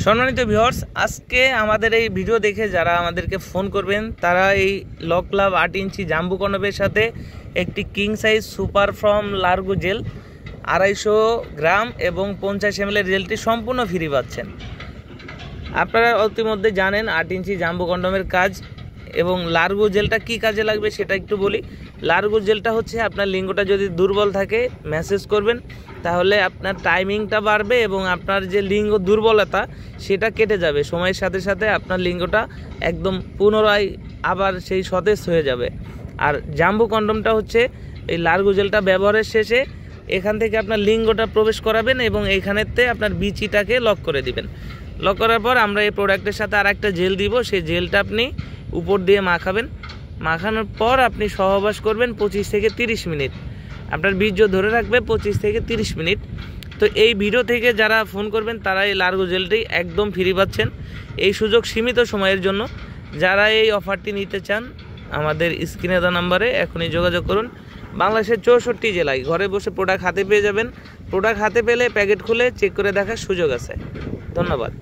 সম্মানিত ভিউয়ার্স, আজকে আমাদের এই ভিডিও দেখে যারা আমাদেরকে ফোন করবেন তারা এই ল ক্লাব 8 ইঞ্চি জাম্বু কন্ডমের সাথে একটি king size super form largo gel 250 gram এবং 50 ml জেলটি সম্পূর্ণ ফ্রি পাচ্ছেন। আপনারা ইতিমধ্যে জানেন 8 ইঞ্চি জাম্বু কন্ডমের কাজ এবং লার্গো জেলটা কি কাজে লাগবে সেটা একটু বলি। লার্গো জেলটা হচ্ছে আপনার লিঙ্গটা যদি দুর্বল থাকে মেসেজ করবেন, তাহলে আপনার টাইমিংটা বাড়বে এবং আপনার যে লিঙ্গ দুর্বলতা সেটা কেটে যাবে। সময়ের সাথে সাথে আপনার লিঙ্গটা একদম পুনরায় আবার সেই সতেজ হয়ে যাবে। আর জাম্বু কন্ডমটা হচ্ছে এই লার্গো জেলটা ব্যবহারের শেষে এখান থেকে আপনার লিঙ্গটা প্রবেশ করাবেন এবং এইখানেতে আপনার বিচিটাকে লক করে দিবেন। লক করার পর আমরা এই প্রোডাক্টের সাথে আর একটা জেল দিব, সেই জেলটা আপনি উপর দিয়ে মাখাবেন। মাখানোর পর আপনি সহবাস করবেন 25 থেকে 30 মিনিট। আপনার বীর্য ধরে রাখবে 25 থেকে 30 মিনিট। তো এই ভিডিও থেকে যারা ফোন করবেন তারা এই লার্গো জেলটি একদম ফ্রি পাচ্ছেন। এই সুযোগ সীমিত সময়ের জন্য। যারা এই অফারটি নিতে চান আমাদের স্ক্রিনে দেওয়া নাম্বারে এখনই যোগাযোগ করুন। বাংলাদেশের 64 জেলায় ঘরে বসে প্রোডাক্ট হাতে পেয়ে যাবেন। প্রোডাক্ট হাতে পেলে প্যাকেট খুলে চেক করে দেখার সুযোগ আছে। ধন্যবাদ।